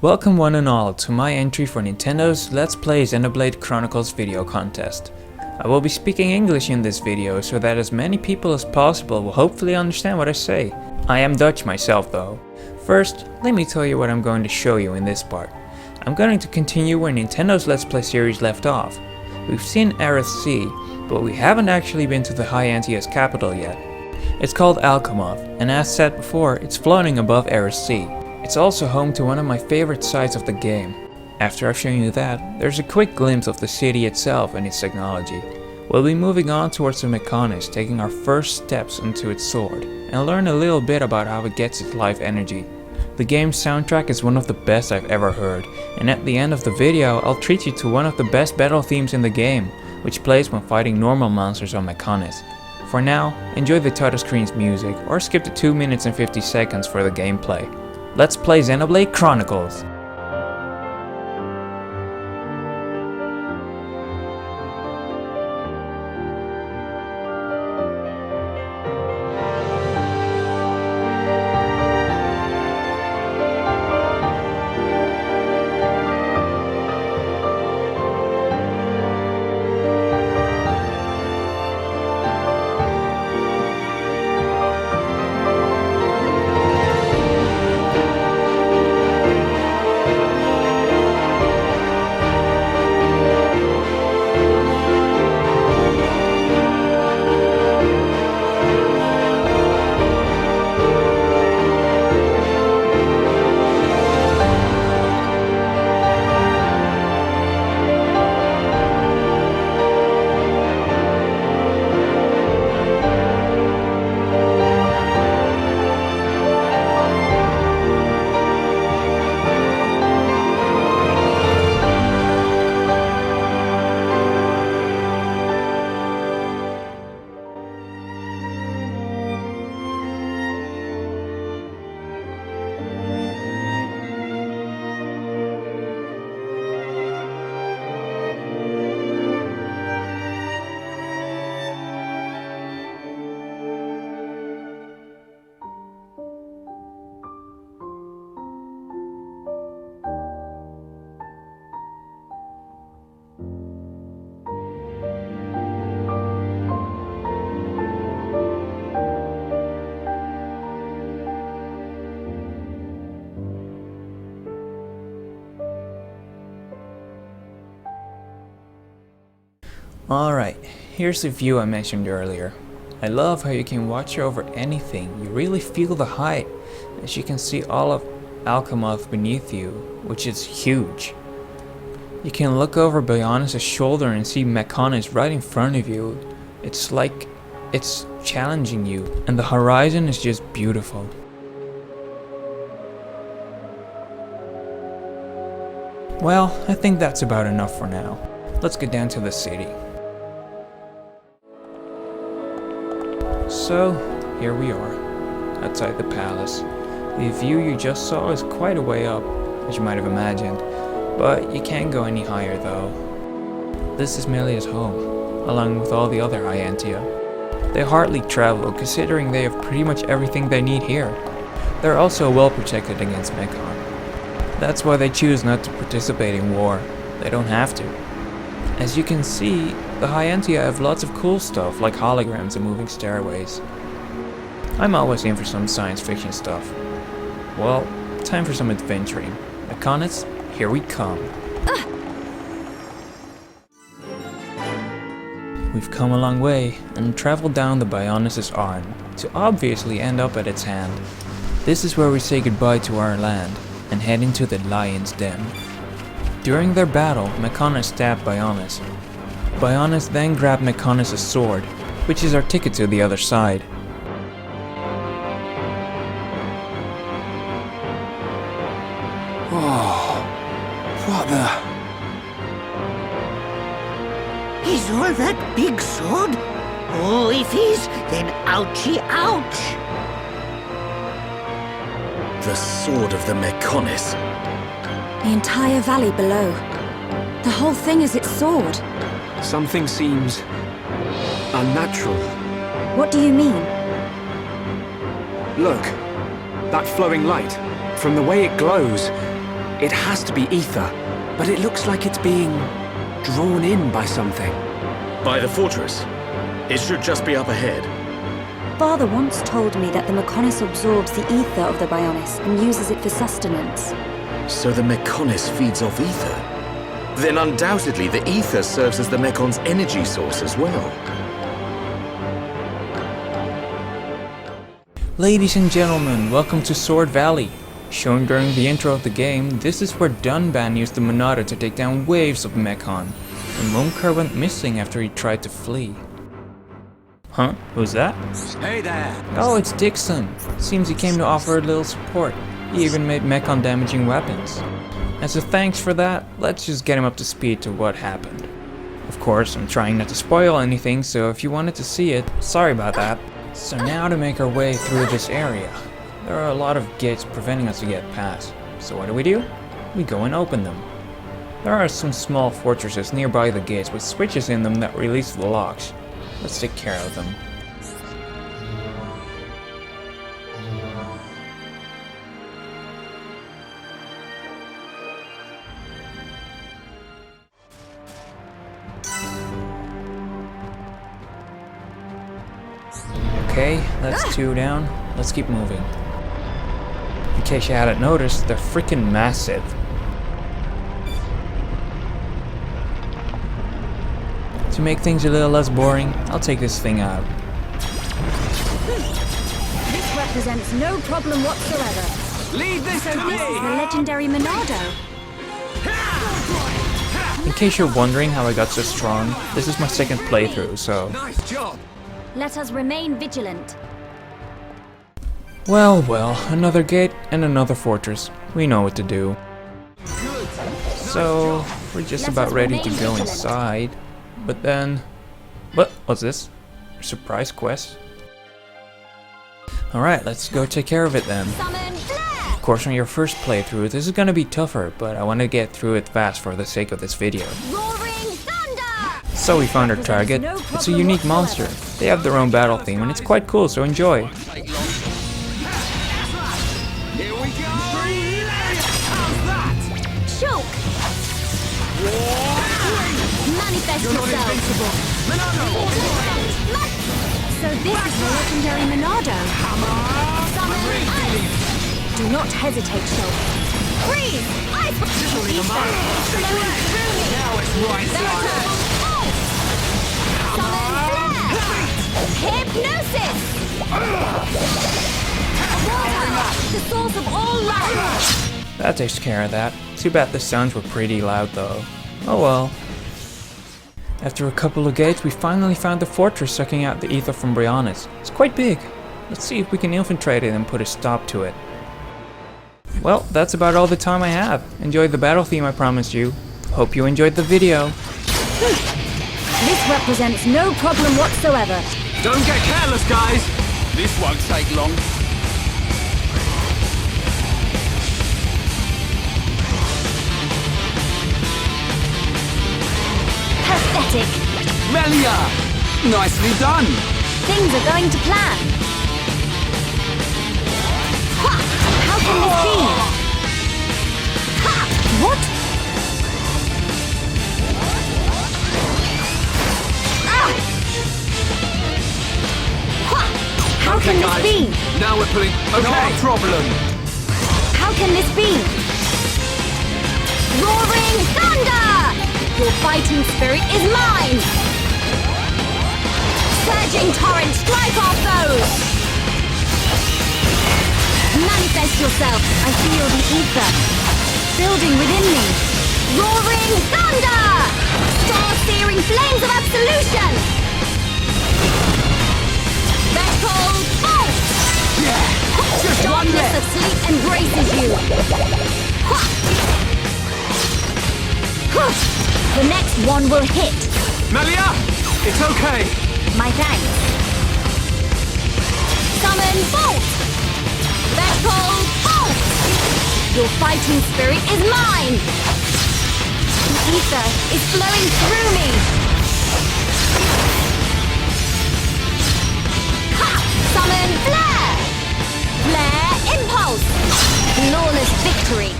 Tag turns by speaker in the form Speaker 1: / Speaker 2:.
Speaker 1: Welcome one and all to my entry for Nintendo's Let's Play Xenoblade Chronicles video contest. I will be speaking English in this video so that as many people as possible will hopefully understand what I say. I am Dutch myself though. First, let me tell you what I'm going to show you in this part. I'm going to continue where Nintendo's Let's Play series left off. We've seen Aerith Sea, but we haven't actually been to the High Antia's capital yet. It's called Alchemoth, and as said before, it's floating above Aerith Sea. It's also home to one of my favorite sites of the game. After I've shown you that, there's a quick glimpse of the city itself and its technology. We'll be moving on towards the Mechonis, taking our first steps into its sword, and learn a little bit about how it gets its life energy. The game's soundtrack is one of the best I've ever heard, and at the end of the video I'll treat you to one of the best battle themes in the game, which plays when fighting normal monsters on Mechonis. For now, enjoy the title screen's music, or skip to 2 minutes and 50 seconds for the gameplay. Let's play Xenoblade Chronicles! Alright, here's the view I mentioned earlier. I love how you can watch over anything, you really feel the height, as you can see all of Alchemoth beneath you, which is huge. You can look over Bionis' shoulder and see Mechonis right in front of you. It's like it's challenging you, and the horizon is just beautiful. Well, I think that's about enough for now. Let's get down to the city. So, here we are, outside the palace. The view you just saw is quite a way up, as you might have imagined, but you can't go any higher though. This is Melia's home, along with all the other High Antia. They hardly travel, considering they have pretty much everything they need here. They're also well protected against Mechon. That's why they choose not to participate in war. They don't have to. As you can see, the High Antia have lots of cool stuff like holograms and moving stairways. I'm always in for some science fiction stuff. Well, time for some adventuring. Mechonis, here we come. We've come a long way and traveled down the Bionis' arm to obviously end up at its hand. This is where we say goodbye to our land and head into the Lion's Den. During their battle, Mechonis stabbed Bionis. Bionis then grabbed Mechonis' sword, which is our ticket to the other side.
Speaker 2: Oh, what the?
Speaker 3: Is all that big sword? Oh, if is, then ouchie ouch!
Speaker 2: The sword of the Mechonis.
Speaker 4: The entire valley below. The whole thing is its sword.
Speaker 5: Something seems unnatural.
Speaker 4: What do you mean?
Speaker 5: Look, that flowing light. From the way it glows, It has to be ether, but it looks like it's being drawn in by something.
Speaker 2: By the fortress. It should just be up ahead.
Speaker 4: Father once told me that the Mechonis absorbs the ether of the Bionis and uses it for sustenance.
Speaker 2: So the Mechonis feeds off ether? Then undoubtedly the ether serves as the Mekon's energy source as well.
Speaker 1: Ladies and gentlemen, welcome to Sword Valley. Shown during the intro of the game, this is where Dunban used the Monada to take down waves of Mechon, and Munkar went missing after he tried to flee. Huh? Who's that?
Speaker 5: Hey there!
Speaker 1: Oh, it's Dixon. Seems he came to offer a little support. He even made Mechon damaging weapons. As a thanks for that, let's just get him up to speed to what happened. Of course, I'm trying not to spoil anything, so if you wanted to see it, sorry about that. So now to make our way through this area. There are a lot of gates preventing us to get past. So what do? We go and open them. There are some small fortresses nearby the gates with switches in them that release the locks. Let's take care of them. Okay, that's 2 down. Let's keep moving. In case you hadn't noticed, they're freaking massive. To make things a little less boring, I'll take this thing out.
Speaker 4: This represents no problem whatsoever.
Speaker 5: Leave this
Speaker 4: So
Speaker 5: to
Speaker 4: this is the
Speaker 5: me!
Speaker 4: legendary Monado.
Speaker 1: In case you're wondering how I got so strong, this is my second playthrough, so...
Speaker 5: Nice job!
Speaker 4: Let us remain vigilant.
Speaker 1: Well, another gate and another fortress. We know what to do. So, we're just about ready to go inside. But then... What's this? Surprise quest? Alright, let's go take care of it then.
Speaker 4: Summon Flare!
Speaker 1: Of course, on your first playthrough, this is gonna be tougher, but I want to get through it fast for the sake of this video.
Speaker 4: Roaring Thunder!
Speaker 1: So we found our target. It's a unique monster. They have their own battle theme and it's quite cool, so enjoy.
Speaker 5: Here we go! How's that?
Speaker 4: Choke! Manifest yourself! So this is the legendary Monado. Summon Ice! Do not hesitate, Shulk. Freeze! Ice! Flowing through me!
Speaker 5: Now it's right time!
Speaker 4: Summon Flare! Hypnosis! Water! The source of all life!
Speaker 1: That takes care of that. Too bad the sounds were pretty loud though. Oh well. After a couple of gates, we finally found the fortress sucking out the ether from Brionis. It's quite big. Let's see if we can infiltrate it and put a stop to it. Well, that's about all the time I have. Enjoy the battle theme I promised you. Hope you enjoyed the video.
Speaker 4: This represents no problem whatsoever.
Speaker 5: Don't get careless, guys! This won't take long.
Speaker 4: Pathetic.
Speaker 5: Melia! Nicely done!
Speaker 4: Things are going to plan. Ha! How can this be? Ha! What? Ah! Ha! How can this be?
Speaker 5: Now we're pulling... Okay. No problem.
Speaker 4: How can this be? Roaring Thunder! Your fighting spirit is mine! Surging torrent, strike our foes! Manifest yourself! I feel the ether building within me. Roaring Thunder! Star-searing flames of absolution! Vengeful Bolt!
Speaker 5: Yeah! Just one
Speaker 4: Darkness
Speaker 5: left!
Speaker 4: of sleep embraces you! The next one will hit!
Speaker 5: Melia! It's okay!
Speaker 4: My thanks. Summon Bolt! Vengeful Bolt! Your fighting spirit is mine! The ether is flowing through me! Ha! Summon Flare! Flare Impulse! Flawless victory!